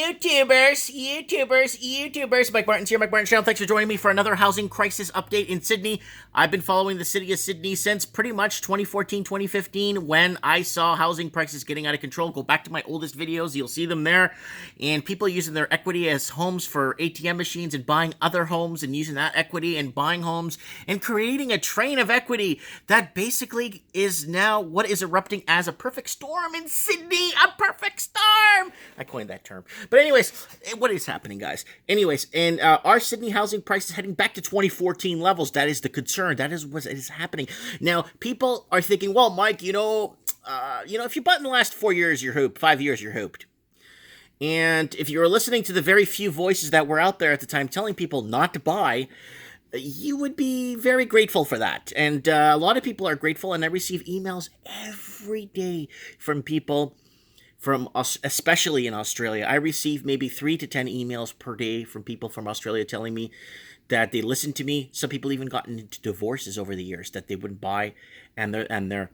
YouTubers. Mike Martin's here, Mike Martin's channel. Thanks for joining me for another housing crisis update in Sydney. I've been following the city of Sydney since pretty much 2014, 2015, when I saw housing prices getting out of control. Go back to my oldest videos, you'll see them there. And people using their equity as homes for ATM machines and buying other homes and using that equity and buying homes and creating a train of equity that basically is now what is erupting as a perfect storm in Sydney. A perfect storm! I coined that term. But anyways, what is happening, guys? Anyways, and our Sydney housing prices heading back to 2014 levels. That is the concern. That is what is happening. Now, people are thinking, well, Mike, if you bought in the last 4 years, you're hooped. 5 years, you're hooped. And if you were listening to the very few voices that were out there at the time telling people not to buy, you would be very grateful for that. And a lot of people are grateful, and I receive emails every day from people from especially in Australia. I receive maybe 3 to 10 emails per day from people from Australia telling me that they listen to me. Some people even gotten into divorces over the years that they wouldn't buy, and their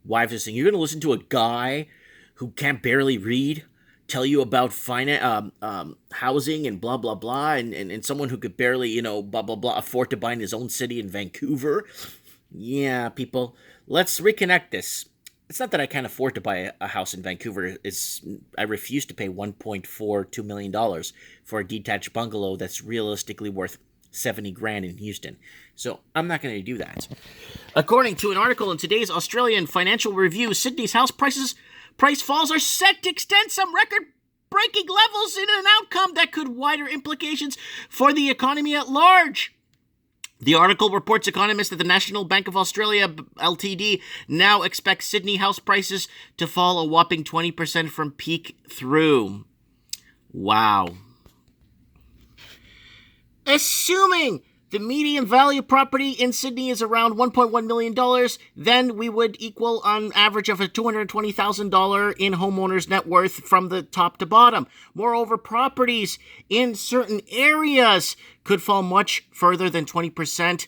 wives are saying, "You're going to listen to a guy who can't barely read tell you about housing and blah blah blah, and someone who could barely blah blah blah afford to buy in his own city in Vancouver." Yeah, people, let's reconnect this. It's not that I can't afford to buy a house in Vancouver. I refuse to pay $1.42 million for a detached bungalow that's realistically worth 70 grand in Houston. So I'm not going to do that. According to an article in today's Australian Financial Review, Sydney's house price falls are set to extend some record-breaking levels in an outcome that could wider implications for the economy at large. The article reports economists at the National Bank of Australia Ltd now expect Sydney house prices to fall a whopping 20% from peak through. Wow. Assuming the median value property in Sydney is around $1.1 million, then we would equal on average of a $220,000 in homeowners net worth from the top to bottom. Moreover, properties in certain areas could fall much further than 20%,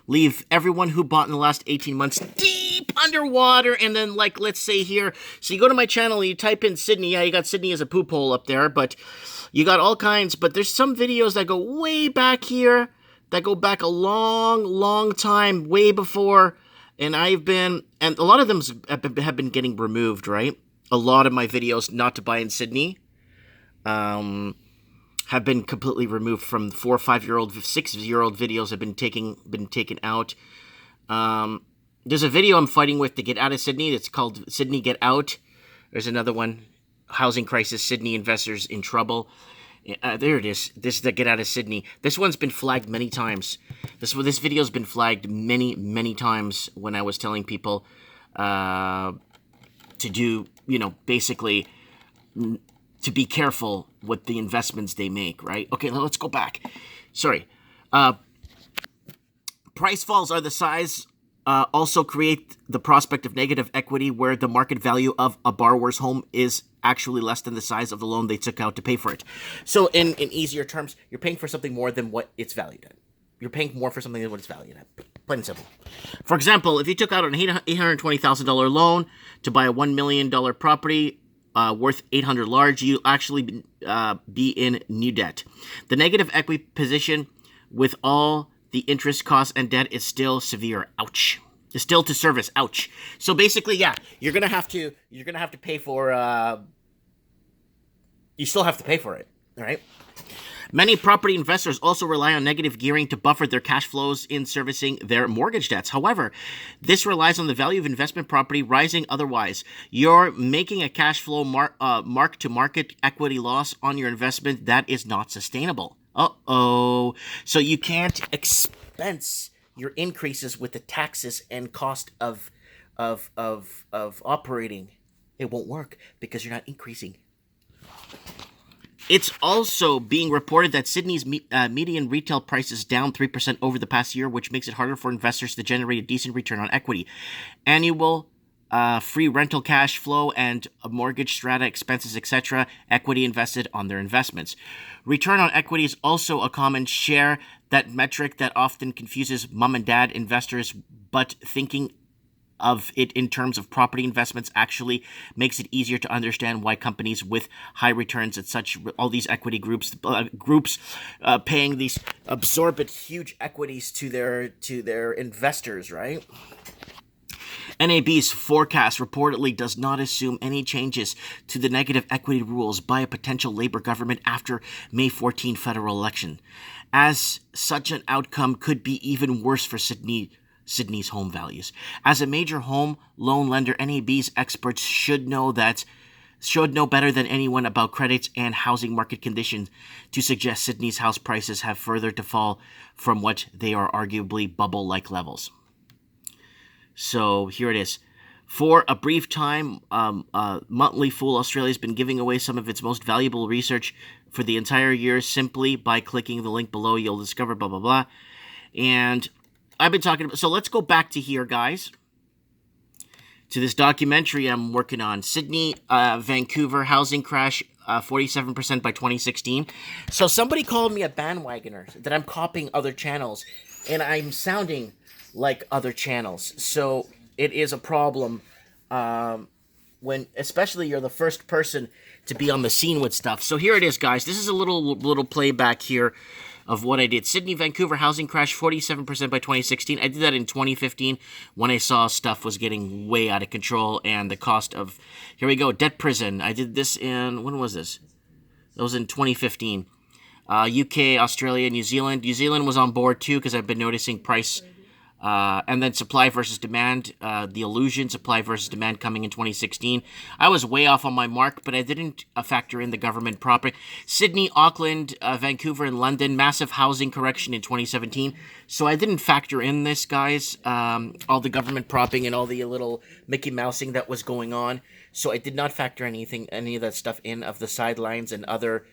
leave everyone who bought in the last 18 months deep underwater. And then, let's say here, so you go to my channel and you type in Sydney. Yeah, you got Sydney as a poop hole up there, but you got all kinds. But there's some videos that go way back here, that go back a long, long time, way before, and a lot of them have been getting removed, right? A lot of my videos not to buy in Sydney have been completely removed from 4 or 5-year-old, 6-year-old videos have been taken out. There's a video I'm fighting with to get out of Sydney. It's called Sydney Get Out. There's another one, Housing Crisis, Sydney Investors in Trouble. There it is. This is the Get Out of Sydney. This one's been flagged many times. This video's been flagged many, many times when I was telling people to do, basically to be careful with the investments they make, right? Okay, now let's go back. Sorry. Price falls are the size also create the prospect of negative equity where the market value of a borrower's home is actually less than the size of the loan they took out to pay for it. So in easier terms, you're paying for something more than what it's valued at. You're paying more for something than what it's valued at. Plain and simple. For example, if you took out an $820,000 loan to buy a $1 million property worth $800 large, you'll actually be in new debt. The negative equity position with all the interest, costs, and debt is still severe. Ouch. Is still to service. Ouch. So basically, yeah, you're gonna have to pay for. You still have to pay for it. All right. Many property investors also rely on negative gearing to buffer their cash flows in servicing their mortgage debts. However, this relies on the value of investment property rising otherwise. You're making a cash flow mark-to-market equity loss on your investment that is not sustainable. Uh-oh. So you can't expense your increases with the taxes and cost of operating. It won't work because you're not increasing. It's also being reported that Sydney's median retail price is down 3% over the past year, which makes it harder for investors to generate a decent return on equity. Annual free rental cash flow and mortgage strata expenses, etc., equity invested on their investments. Return on equity is also a common share, that metric that often confuses mom and dad investors, but thinking of it in terms of property investments actually makes it easier to understand why companies with high returns at all these equity groups paying these absorbent huge equities to their investors, right? NAB's forecast reportedly does not assume any changes to the negative equity rules by a potential Labour government after May 14 federal election, as such an outcome could be even worse for Sydney's home values. As a major home loan lender, NAB's experts should know better than anyone about credit and housing market conditions to suggest Sydney's house prices have further to fall from what they are arguably bubble-like levels. So here it is. For a brief time, Motley Fool Australia has been giving away some of its most valuable research for the entire year simply by clicking the link below. You'll discover blah, blah, blah. And I've been talking about... So let's go back to here, guys, to this documentary I'm working on. Sydney, Vancouver housing crash, 47% by 2016. So somebody called me a bandwagoner, that I'm copying other channels, and I'm sounding like other channels. So it is a problem when especially you're the first person to be on the scene with stuff. So here it is, guys. This is a little playback here of what I did. Sydney, Vancouver housing crash 47% by 2016. I did that in 2015 when I saw stuff was getting way out of control and the cost of, here we go, debt prison. I did this in, when was this? That was in 2015. UK, Australia, New Zealand. New Zealand was on board too because I've been noticing price. And then supply versus demand, the illusion, supply versus demand coming in 2016. I was way off on my mark, but I didn't factor in the government property. Sydney, Auckland, Vancouver, and London, massive housing correction in 2017. So I didn't factor in this, guys, all the government propping and all the little Mickey Mousing that was going on. So I did not factor any of that stuff in of the sidelines and other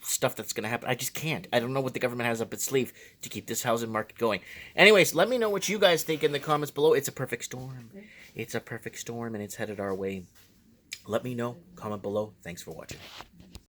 stuff that's going to happen. I just can't. I don't know what the government has up its sleeve to keep this housing market going. Anyways, let me know what you guys think in the comments below. It's a perfect storm. It's a perfect storm, and it's headed our way. Let me know. Comment below. Thanks for watching.